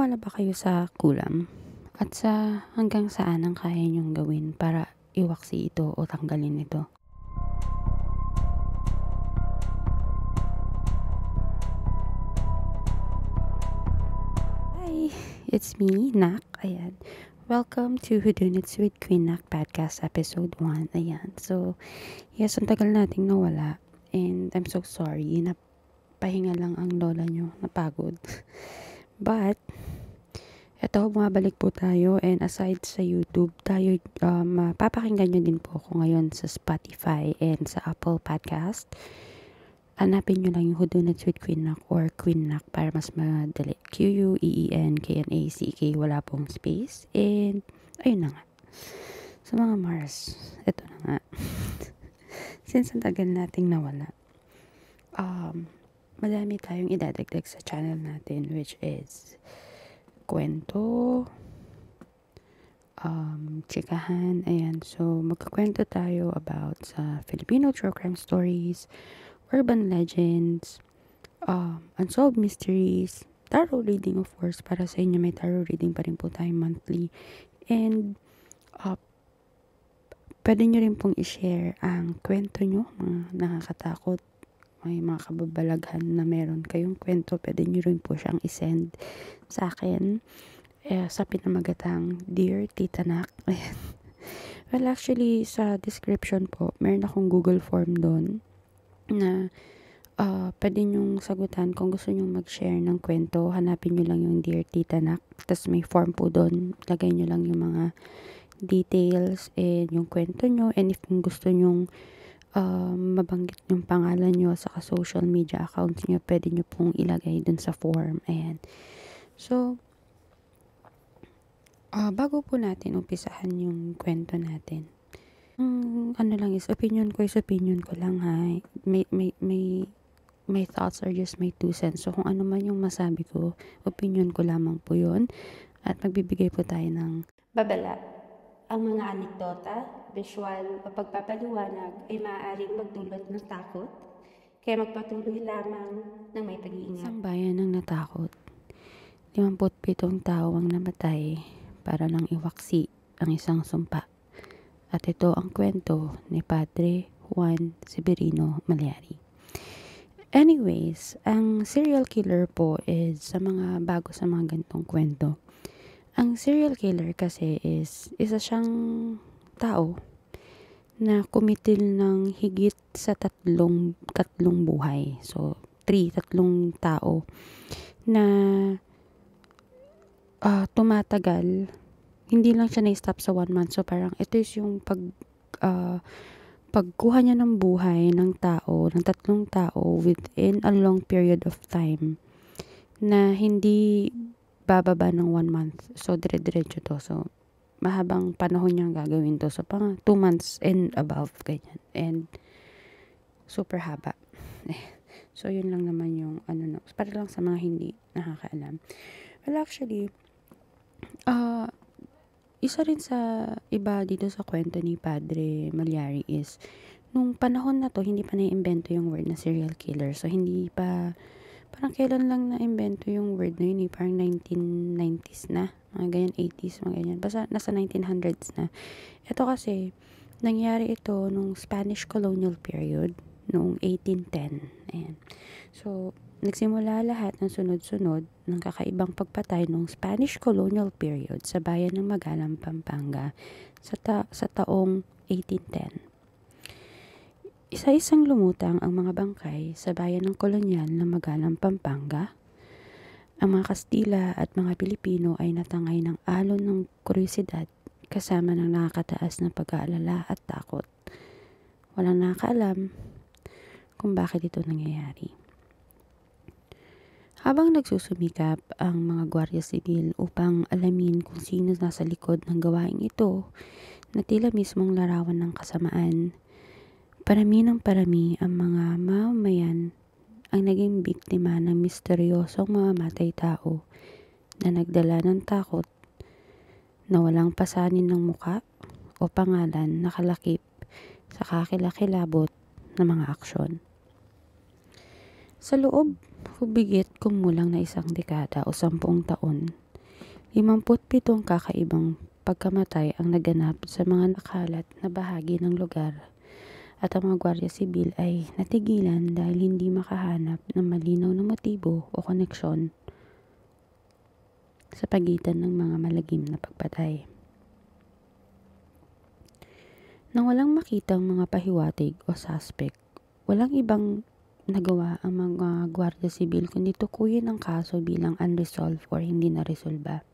Naniniwala ba kayo sa kulam? At sa hanggang saan ang kaya niyong gawin para iwaksi ito o tanggalin ito? Hi! It's me, Nak. Ayan. Welcome to Whodunits with Queen Nak Podcast Episode 1. Ayan. So, yes, ang tagal nating nawala. And I'm so sorry. Napahinga lang ang lola niyo. Napagod. But, eto, bumabalik po tayo, and aside sa YouTube, tayo, papakinggan nyo din po ako ngayon sa Spotify and sa Apple Podcast. Hanapin nyo lang yung Whodunits with Queen Nak or Queen Nak para mas madali. QUEENKNACK, wala pong space. And, ayun na nga. Sa mga Mars, eto na nga. Since ang tagal nating nawala, madami tayong idadagdag sa channel natin, which is kwento, chikahan, ayan. So, magkakwento tayo about sa Filipino true crime stories, urban legends, unsolved mysteries, tarot reading of course, para sa inyo may tarot reading pa rin po tayo monthly. And, pwede nyo rin pong i-share ang kwento nyo, mga nakakatakot, may mga kababalaghan na meron kayong kwento, pwede nyo rin po siyang isend sa akin sa pinamagatang Dear Tita Nak. Well, actually, sa description po, meron akong Google form doon na pwede nyong sagutan kung gusto nyong mag-share ng kwento. Hanapin nyo lang yung Dear Tita Nak, tapos may form po doon, lagay nyo lang yung mga details and yung kwento nyo, and if kung gusto nyong mabanggit yung pangalan nyo sa social media accounts nyo, pwede nyo pong ilagay dun sa form. Ayan. So, bago po natin umpisahan yung kwento natin, ano lang is, opinion ko lang ha. My thoughts are just my 2 cents. So, kung ano man yung masabi ko, opinion ko lamang po yun. At magbibigay po tayo ng babala. Ang mga anekdota, visual o pagpapaliwanag ay maaaring magdulot ng takot, kaya magpatuloy lamang ng may pag-iingat. Isang bayan ng natakot. 57 tao ang namatay para lang iwaksi ang isang sumpa. At ito ang kwento ni Padre Juan Severino Malyari. Anyways, ang serial killer po is sa mga bago sa mga ganitong kwento. Ang serial killer kasi is isa siyang tao na kumitil ng higit sa tatlong buhay. So, tatlong tao na tumatagal. Hindi lang siya na-stop sa 1 month. So, parang ito is yung pagkuha niya ng buhay ng tao, ng tatlong tao within a long period of time na hindi bababa ng 1 month. So, dire-diretso to. So, mahabang panahon niyang gagawin to. So, pang 2 months and above, ganyan. And, super haba. So, yun lang naman yung, para lang sa mga hindi nakakaalam. Well, actually, isa rin sa iba dito sa kwento ni Padre Malyari is, nung panahon na to, hindi pa na-imbento yung word na serial killer. So, hindi pa, parang kailan lang na-imbento yung word na yun, parang 1990s na, mga ganyan, 80s, mga ganyan. Basta nasa 1900s na. Ito kasi, nangyari ito nung Spanish colonial period, noong 1810. Ayan. So, nagsimula lahat ng sunod-sunod ng kakaibang pagpatay noong Spanish colonial period sa bayan ng Magalang, Pampanga sa taong 1810. Isa-isang lumutang ang mga bangkay sa bayan ng kolonyal ng Magalang, Pampanga. Ang mga Kastila at mga Pilipino ay natangay ng alon ng kuryosidad kasama ng nakakataas na pag-aalala at takot. Walang nakakaalam kung bakit ito nangyayari. Habang nagsusumikap ang mga gwardiya sibil upang alamin kung sino nasa likod ng gawaing ito, na tila mismong larawan ng kasamaan, parami ng parami ang mga mamamayan ang naging biktima ng misteryosong mamamatay tao na nagdala ng takot na walang pasanin ng muka o pangalan nakalakip sa kakilakilabot na mga aksyon. Sa loob hubigit kumulang na 1 dekada o 10 taon, 57 kakaibang pagkamatay ang naganap sa mga nakalat na bahagi ng lugar at ang mga Gwardiya Sibil ay natigilan dahil hindi makahanap ng malinaw na motibo o koneksyon sa pagitan ng mga malagim na pagpatay. Nang walang makitang mga pahiwatig o suspect, walang ibang nagawa ang mga Gwardiya Sibil kundi tukuyin ang kaso bilang unresolved or hindi naresolba.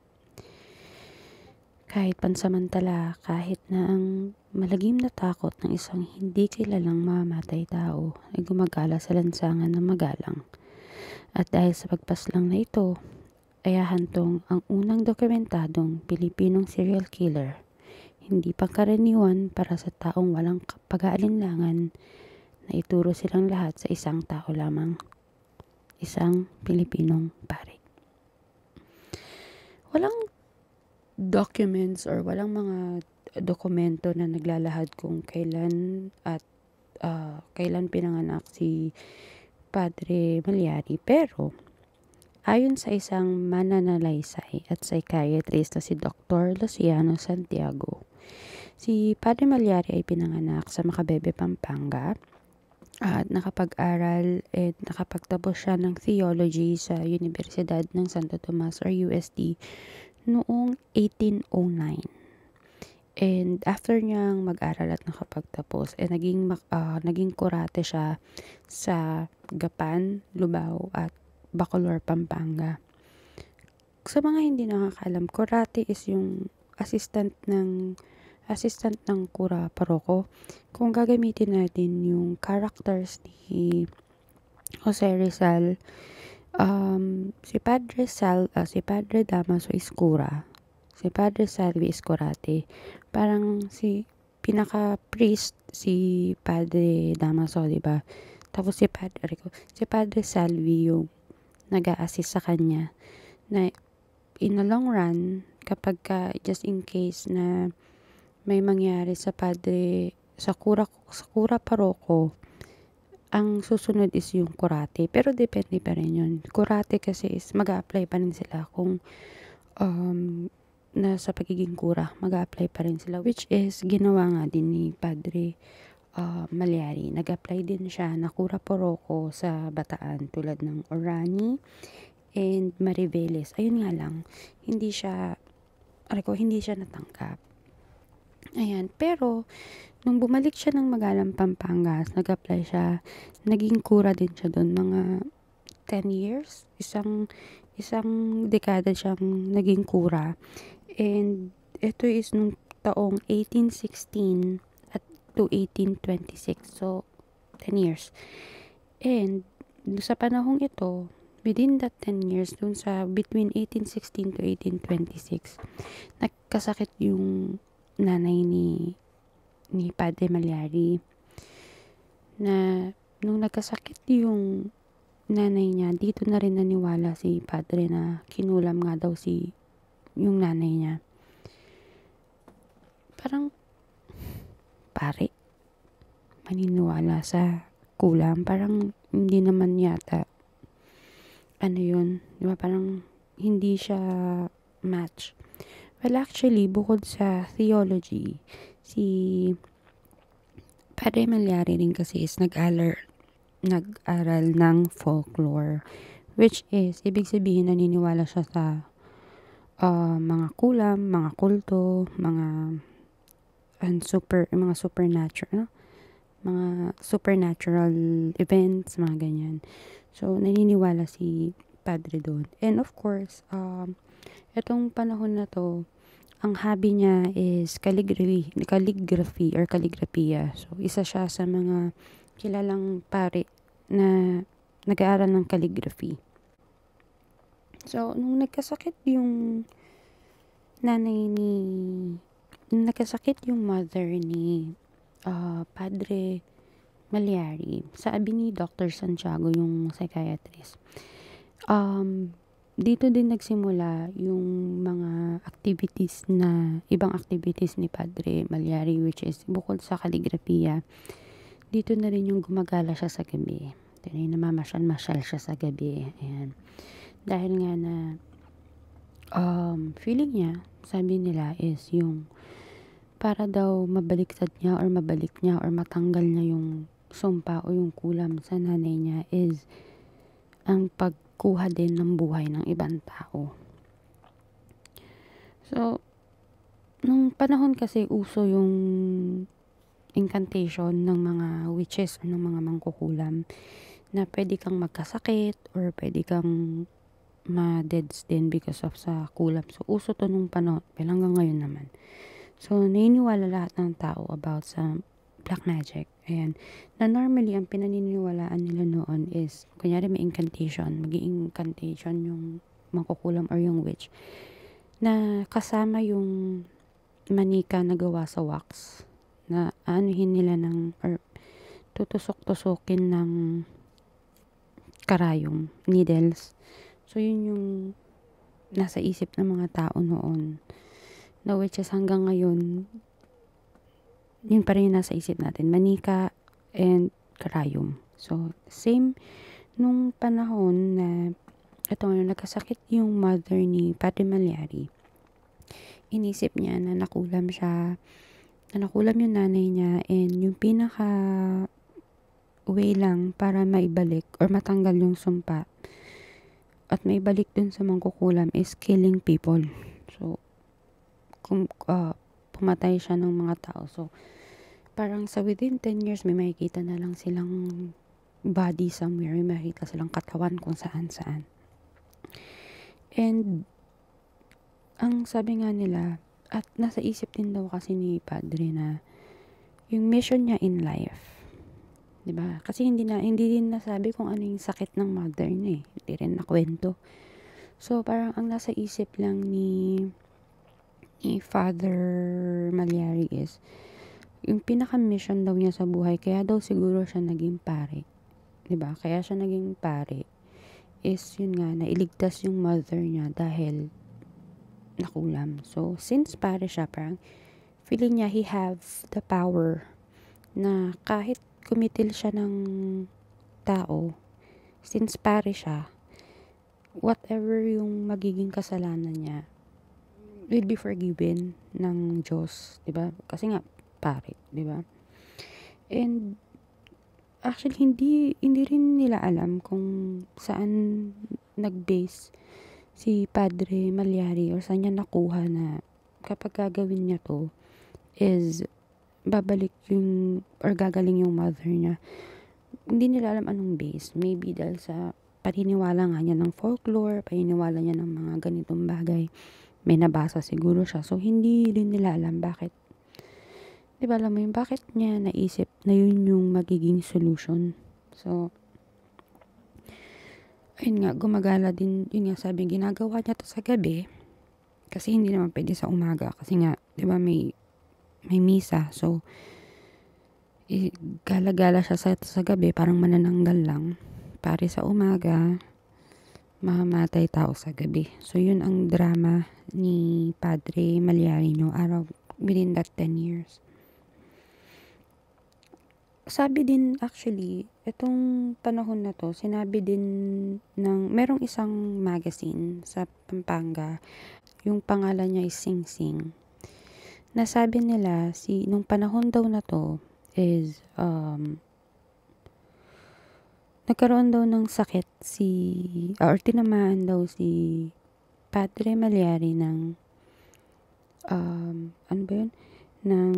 Kahit pansamantala, kahit na ang malagim na takot ng isang hindi kilalang mamamatay tao ay gumagala sa lansangan ng magalang. At dahil sa pagpaslang na ito, ay hahantong ang unang dokumentadong Pilipinong serial killer, hindi pangkaraniwan para sa taong walang pag-aalinlangan na ituro silang lahat sa isang tao lamang, isang Pilipinong pari. Walang documents or walang mga dokumento na naglalahad kung kailan at kailan pinanganak si Padre Malyari, pero ayon sa isang mananalaysay at psychiatrist na si Dr. Luciano Santiago, si Padre Malyari ay pinanganak sa Macabebe, Pampanga at nakapag-aral at nakapagtapos siya ng theology sa Universidad ng Santo Tomas or UST noong 1809. And after niyang mag-aral at nakapagtapos, naging kurate siya sa Gapan, Lubao at Bacolor, Pampanga. Sa mga hindi nakakaalam, kurate is yung assistant ng kura paroko. Kung gagamitin natin yung characters ni Jose Rizal, si Padre Damaso is kura, si Padre Salvi is kurate. Parang si pinaka-priest si Padre Damaso, diba? Tapos si Padre Salvi yung nag-a-assist sa kanya na in the long run, kapag just in case na may mangyari sa kura paroko, ang susunod is yung kurate. Pero depende pa rin yun. Kurate kasi is mag-a-apply pa rin sila kung nasa pagiging kura, mag-a-apply pa rin sila. Which is, ginawa nga din ni Padre Malyari. Nag-apply din siya na kura paroko sa Bataan tulad ng Orani and Mariveles. Ayun nga lang, hindi siya natanggap. Ayan, pero nung bumalik siya ng Magalang, Pampanga, nag-apply siya, naging kura din siya doon mga 10 years, isang dekada siyang naging kura. And ito is nung taong 1816 at to 1826, so 10 years. And sa panahong ito, within that 10 years, dun sa between 1816 to 1826, nagkasakit yung nanay ni Padre Malyari, na nung nagkasakit yung nanay niya, dito na rin naniwala si Padre na kinulam nga daw yung nanay niya. Parang pare, maniniwala sa kulam, parang hindi naman yata yun, diba? Parang hindi siya match. Well, actually, bukod sa theology, si Padre Malyari rin kasi is nag-aral ng folklore, which is, ibig sabihin, naniniwala siya sa mga kulam, mga kulto, mga supernatural, mga supernatural events, mga ganyan. So, naniniwala si Padre doon. And of course, etong panahon na to, ang hobby niya is calligraphy or calligrapia. So, isa siya sa mga kilalang pare na nag-aaral ng calligraphy. So, nung nagkasakit yung mother ni Padre Malyari, sabi ni Dr. Santiago, yung psychiatrist, dito din nagsimula yung mga ibang activities ni Padre Malyari, which is bukod sa kaligrafiya, dito na rin yung gumagala siya sa gabi. Namamasal-masal siya sa gabi. Ayan. Dahil nga na feeling niya, sabi nila is yung para daw mabaliktad niya or mabalik niya or matanggal niya yung sumpa o yung kulam sa nanay niya is ang pagkuha din ng buhay ng ibang tao. So, nung panahon kasi uso yung incantation ng mga witches o ng mga mangkukulam na pwede kang magkasakit or pwede kang ma-deads din because of sa kulam. So, uso to nung panahon, pero hanggang ngayon naman. So, naniniwala lahat ng tao about sa black magic. Ayan. Na normally, ang pinaniniwalaan nila noon is, kunyari may incantation, mag-incantation yung mangkukulam or yung witch, na kasama yung manika na gawa sa wax, na anuhin nila ng, or tutusok-tusokin ng karayom, needles. So, yun yung nasa isip ng mga tao noon. Na which is hanggang ngayon, yun pa rin yung nasa isip natin. Manika and karayom. So, same nung panahon na ito ngayon, nagkasakit yung mother ni Padre Malyari. Inisip niya na nakulam siya, na nakulam yung nanay niya, and yung pinaka way lang para maibalik or matanggal yung sumpa at maibalik dun sa mangkukulam is killing people. So, pumatay siya ng mga tao. So, parang sa within 10 years, may makikita na lang silang body somewhere. May makikita silang katawan kung saan-saan. And, ang sabi nga nila, at nasa isip din daw kasi ni Padre na yung mission niya in life. 'Di ba? Kasi hindi din nasabi kung ano yung sakit ng mother niya eh. Hindi rin nakwento. So, parang ang nasa isip lang ni Father Malyari is yung pinaka-mission daw niya sa buhay, kaya daw siguro siya naging pare. 'Di ba? Kaya siya naging pare is yun nga, nailigtas yung mother niya dahil nakulam. So, since pare siya, parang feeling niya he have the power na kahit kumitil siya ng tao, since pare siya, whatever yung magiging kasalanan niya will be forgiven ng Diyos, 'di ba? Kasi nga pare, 'di ba? And actually hindi rin nila alam kung saan nag-base si Padre Malyari or saan niya nakuha na kapag gagawin niya to is babalik yung or gagaling yung mother niya. Hindi nila alam anong base. Maybe dahil sa paniniwala nga niya ng folklore, paniniwala niya ng mga ganitong bagay. May nabasa siguro siya. So, hindi rin nila alam bakit. Di ba alam mo yun, bakit niya naisip na yun yung magiging solution. So, ayun nga, gumagala din, yun nga sabi, ginagawa niya to sa gabi. Kasi hindi naman pwede sa umaga. Kasi nga, di ba may misa. So, gala-gala siya sa gabi, parang manananggal lang. Pare sa umaga, mamamatay tao sa gabi. So, yun ang drama ni Padre Malyari no araw within that 10 years. Sabi din actually, itong panahon na to, sinabi din ng, merong isang magazine sa Pampanga, yung pangalan niya is Sing Sing. Nasabi nila, nung panahon daw na to, is, nagkaroon daw ng sakit or tinamaan daw si Padre Malyari ng, ano ba yun? Ng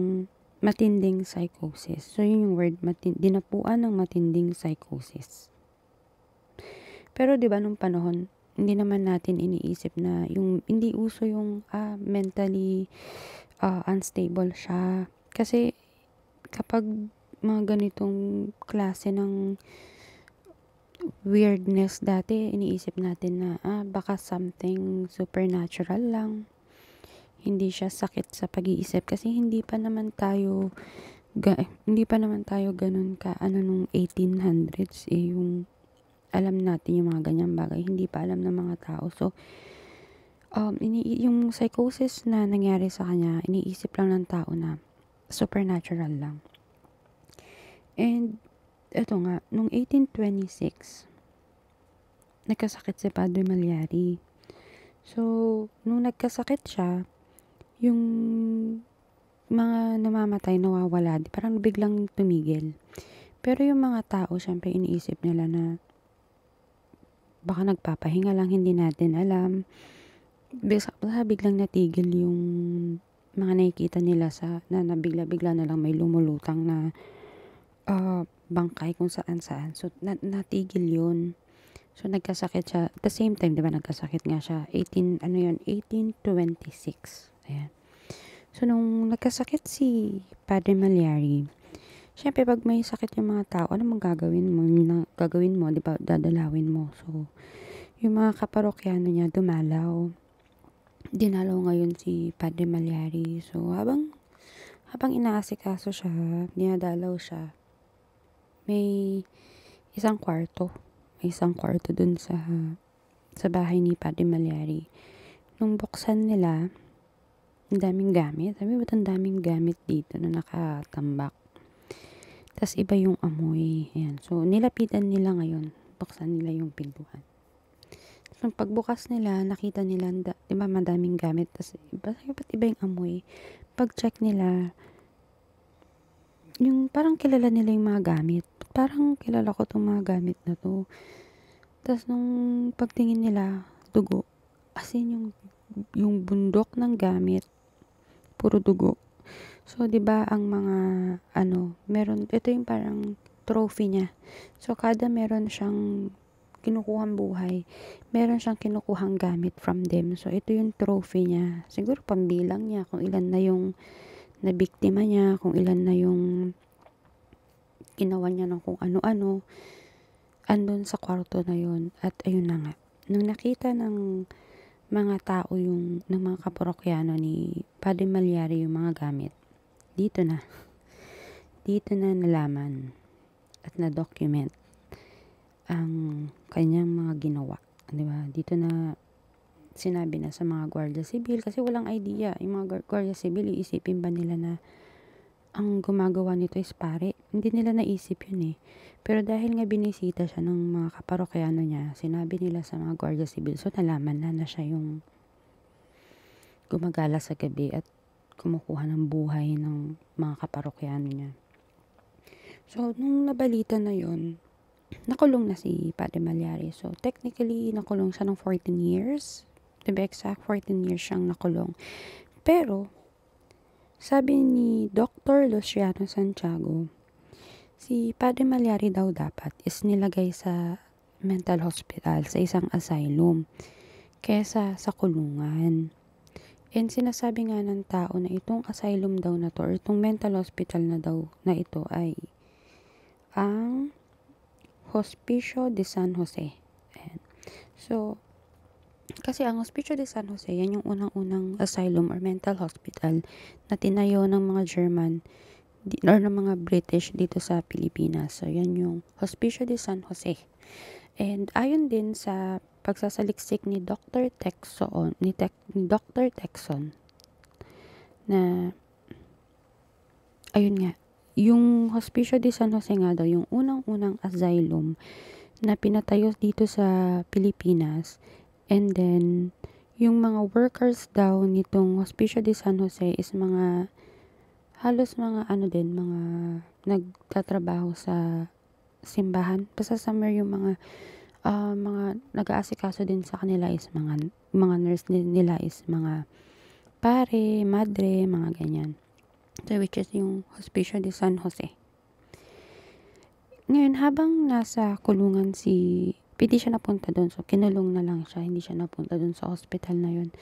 matinding psychosis. So, yun yung word, dinapuan ng matinding psychosis. Pero, di ba, nung panahon, hindi naman natin iniisip na hindi uso yung mentally unstable siya. Kasi, kapag mga ganitong klase ng weirdness dati, iniisip natin na baka something supernatural lang. Hindi siya sakit sa pag-iisip kasi hindi pa naman tayo ganun ka nung 1800s yung alam natin yung mga ganyang bagay, hindi pa alam ng mga tao. So yung psychosis na nangyari sa kanya, iniisip lang ng tao na supernatural lang. And eto nga, nung 1826 nagkasakit si Padre Malyari. So, nung nagkasakit siya, yung mga namamatay, nawawala, parang biglang tumigil. Pero yung mga tao, syempre iniisip nila na baka nagpapahinga lang, hindi natin alam. Biglang natigil yung mga nakikita nila na bigla-bigla na lang may lumulutang na bangkay kung saan-saan. So, natigil yun. So, nagkasakit siya. At the same time, di ba, nagkasakit nga siya. 1826. Ayan. So, nung nagkasakit si Padre Malyari, syempre, pag may sakit yung mga tao, ano mang gagawin mo, di ba, dadalawin mo. So, yung mga kaparokyano niya, dinalaw ngayon si Padre Malyari. So, habang inaasikaso siya, dinadalaw siya, may isang kwarto. May isang kwarto dun sa bahay ni Padre Malyari. Nung buksan nila, ang daming gamit. Sabi, ba't ang daming gamit dito na nakatambak? Tas iba yung amoy. Ayan. So, nilapitan nila ngayon. Buksan nila yung pintuan. So, pagbukas nila, nakita nila, diba, madaming gamit. Tas, ba't iba yung amoy? Pag-check nila, yung parang kilala nila yung mga gamit. Parang kilala ko tong mga gamit na to. Tas, nung pagtingin nila, dugo. As in, yung bundok ng gamit, puro dugo. So, 'di ba ang mga meron ito yung parang trophy niya. So, kada meron siyang kinukuhang buhay, meron siyang kinukuhang gamit from them. So, ito yung trophy niya. Siguro pambilang niya kung ilan na yung nabiktima niya, kung ilan na yung ginawa niya ng kung ano-ano andun sa kwarto na yun. At ayun na nga. Nung nakita ng mga tao ng mga kaparokyano ni Padre Malyari yung mga gamit, dito na nalaman at na-document ang kanyang mga ginawa. Diba? Dito na sinabi na sa mga Guardia Civil kasi walang idea. Yung mga Guardia Civil, iisipin ba nila na ang gumagawa nito is pare? Hindi nila naisip yun eh. Pero dahil nga binisita siya ng mga kaparokyano niya, sinabi nila sa mga Guardia Civil, so nalaman na siya yung gumagala sa gabi at kumukuha ng buhay ng mga kaparokyano niya. So, nung nabalita na yon, nakulong na si Padre Malyari. So, technically, nakulong siya ng 14 years. To be exact, 14 years siyang nakulong. Pero, sabi ni Dr. Luciano Santiago, si Padre Malyari daw dapat is nilagay sa mental hospital, sa isang asylum, kesa sa kulungan. And sinasabi nga ng tao na itong asylum daw na to, or itong mental hospital na daw na ito ay ang Hospicio de San Jose. Ayan. So, kasi ang Hospicio de San Jose, yan yung unang-unang asylum or mental hospital na tinayo ng mga German or ng mga British dito sa Pilipinas. So, yan yung Hospicio de San Jose. And ayon din sa pagsasaliksik ni Dr. Texon, ni Dr. Texon, na ayun nga, yung Hospicio de San Jose nga daw, yung unang-unang asylum na pinatayo dito sa Pilipinas. And then, yung mga workers daw nitong Hospicio de San Jose is halos mga mga nagtatrabaho sa simbahan. Basta somewhere yung mga nag-aasikaso din sa kanila is mga nurse nila is mga pare, madre, mga ganyan. So, which is yung Hospicio de San Jose. Ngayon, habang nasa kulungan hindi siya napunta doon. So, kinulong na lang siya. Hindi siya napunta doon sa hospital na yun.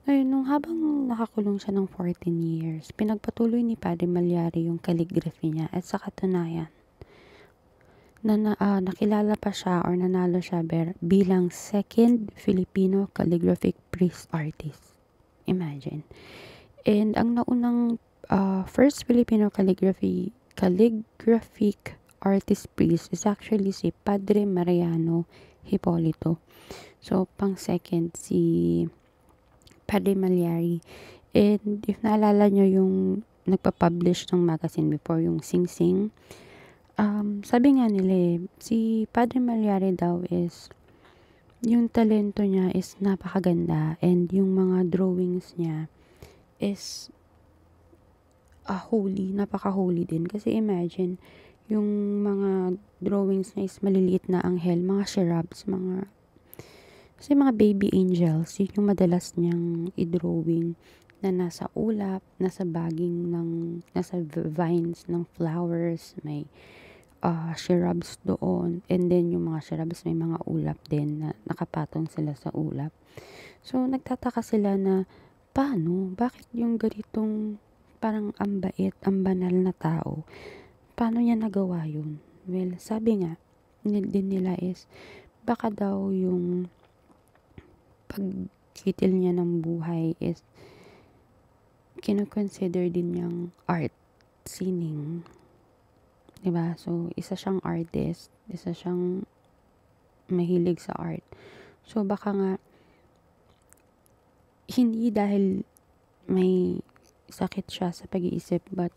Ngayon, habang nakakulong siya ng 14 years, pinagpatuloy ni Padre Malyari yung calligraphy niya. At sa katunayan, nakilala pa siya or nanalo siya bilang second Filipino calligraphic priest artist. Imagine. And ang naunang first Filipino calligraphic artist priest is actually si Padre Mariano Hipolito. So, pang second si Padre Malyari. And if naalala nyo yung nagpa-publish ng magazine before, yung Sing Sing, sabi nga nila si Padre Malyari daw is yung talento niya is napakaganda and yung mga drawings niya is napaka-holy din. Kasi imagine, yung mga drawings niya is maliliit na anghel, mga cherubs, kasi mga baby angels, yun yung madalas niyang i-drawing na nasa ulap, nasa vines ng flowers, may cherubs doon. And then, yung mga cherubs, may mga ulap din na nakapatong sila sa ulap. So, nagtataka sila na, bakit yung ganitong parang ang bait, ang banal na tao, paano niya nagawa yun? Well, sabi nga, din nila is, baka daw yung pagkitil niya ng buhay is, kino-consider din niyang art, sining. Diba? So, isa siyang artist, isa siyang mahilig sa art. So, baka nga, hindi dahil may sakit siya sa pag-iisip, but,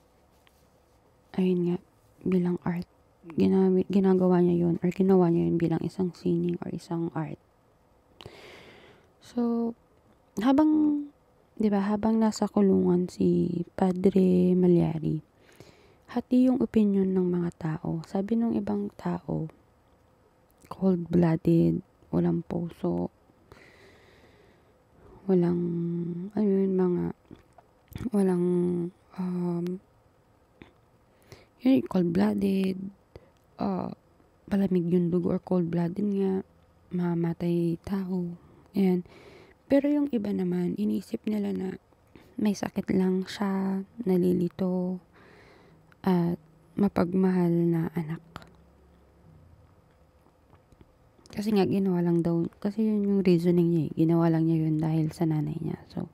ayun nga, bilang art, ginagawa niya yun, or ginawa niya yun bilang isang sining or isang art. So, habang nasa kulungan si Padre Malyari, hati yung opinion ng mga tao. Sabi ng ibang tao, cold-blooded, walang puso, walang, walang, cold-blooded, palamig yung dugo or cold-blooded nga, mamatay tao. Ayan. Pero yung iba naman, inisip nila na may sakit lang siya, nalilito, at mapagmahal na anak. Kasi nga, ginawa lang daw, kasi yun yung reasoning niya, ginawa lang niya yun dahil sa nanay niya. So,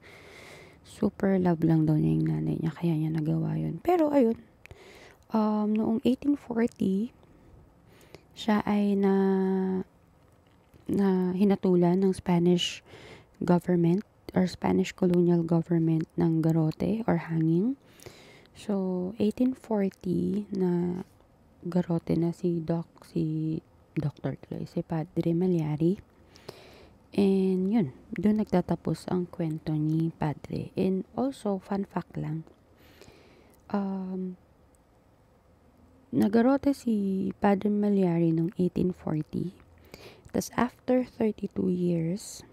super love lang daw niya yung nanay niya, kaya niya nagawa yun. Pero, ayun, noong 1840, siya ay na hinatulan ng Spanish government or Spanish colonial government ng garrote or hanging. So, 1840 na garrote na si Padre Malyari. And yun, doon nagtatapos ang kwento ni Padre. And also, fun fact lang, nagarote si Padre Malyari noong 1840. Tapos after 32 years,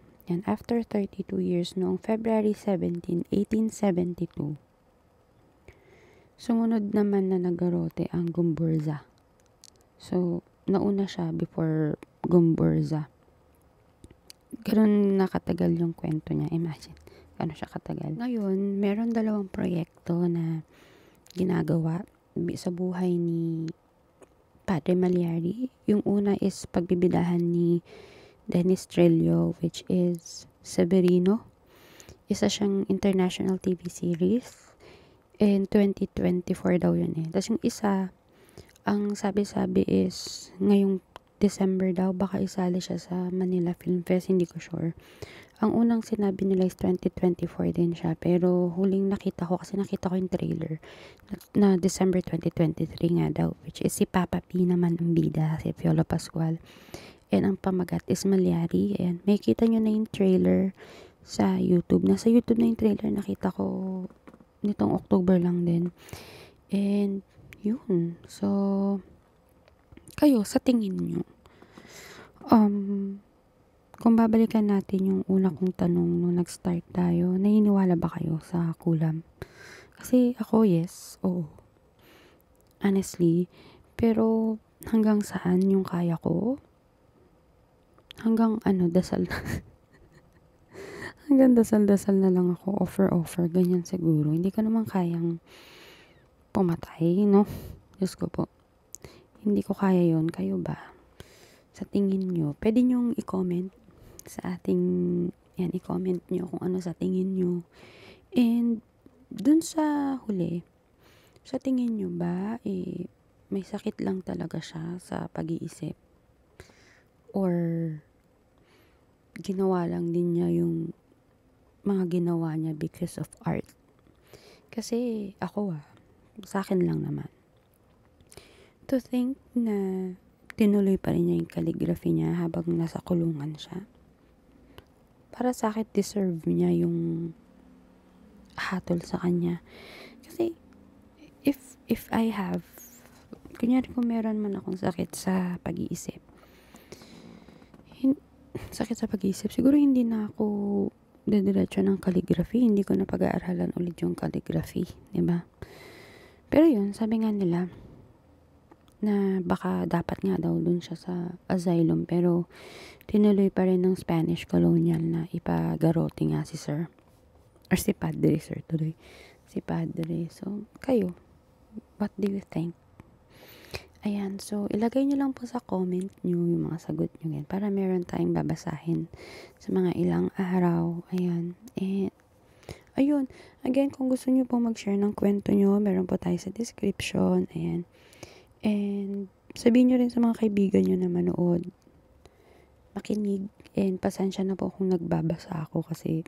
noong February 17, 1872, sumunod naman na nagarote ang Gumburza. So, nauna siya before Gumburza. Ganun nakatagal yung kwento niya. Imagine, gano'n siya katagal. Ngayon, meron 2 proyekto na ginagawa sa buhay ni Padre Malyari. Yung una is pagbibidahan ni Dennis Trillo, which is Severino. Isa siyang international TV series. And 2024 daw yun eh. Tapos yung isa, ang sabi-sabi is ngayong December daw, baka isali siya sa Manila Film Fest, hindi ko sure. Ang unang sinabi nila is 2024 din siya, pero huling nakita ko, kasi nakita ko yung trailer, na December 2023 nga daw, which is si Papa P naman ang bida, si Piolo Pascual. And ang pamagat is Malyari. And may kita nyo na yung trailer sa YouTube. Nasa YouTube na yung trailer, nakita ko nitong October lang din. And yun, so kayo, sa tingin nyo, kung babalikan natin yung una kong tanong nung nag-start tayo, naniniwala ba kayo sa kulam? Kasi ako, yes, oo. Honestly, pero hanggang saan yung kaya ko? Hanggang dasal na. Hanggang dasal-dasal na lang ako, offer, ganyan siguro. Hindi ko naman kayang pumatay, no? Diyos ko po. Hindi ko kaya yon. Kayo ba? Sa tingin nyo, pwede nyong i-comment sa ating, i-comment nyo kung ano sa tingin nyo. And, dun sa huli, sa tingin nyo ba, may sakit lang talaga siya sa pag-iisip? Or, ginawa lang din niya yung mga ginawa niya because of art? Kasi, ako sa akin lang naman, to think na tinuloy pa rin niya yung calligraphy niya habang nasa kulungan siya. Para sa akin, deserve niya yung hatol sa kanya. Kasi, if I have, kunyari kung meron man akong sakit sa pag-iisip, siguro hindi na ako dediretso ng calligraphy, hindi ko na pag-aaralan ulit yung calligraphy, diba? Pero yun, sabi nga nila, na baka dapat nga daw dun siya sa asylum, pero tinuloy pa rin ng Spanish colonial na ipagarote nga si sir. Or si padre, sir, tuloy. Si padre. So, kayo, what do you think? Ayan, so ilagay nyo lang po sa comment nyo yung mga sagot nyo yan para meron tayong babasahin sa mga ilang araw. Ayan. And, ayun. Again, kung gusto nyo po mag-share ng kwento nyo, meron po tayo sa description. Ayan. And, sabihin nyo rin sa mga kaibigan nyo na manood, makinig, and pasensya na po kung nagbabasa ako kasi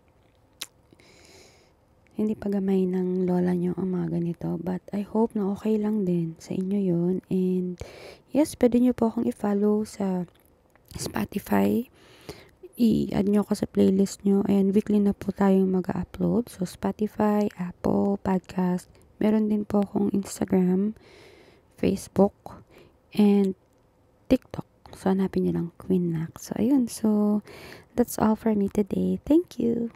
hindi pa gamay ng lola nyo ang mga ganito. But I hope na okay lang din sa inyo yon. And yes, pwede nyo po akong i-follow sa Spotify. I-add nyo ako sa playlist nyo. And weekly na po tayong mag-upload. So Spotify, Apple, Podcast. Meron din po akong Instagram, Facebook, and TikTok. So hanapin nyo lang Queen Nax. So ayun. So that's all for me today. Thank you.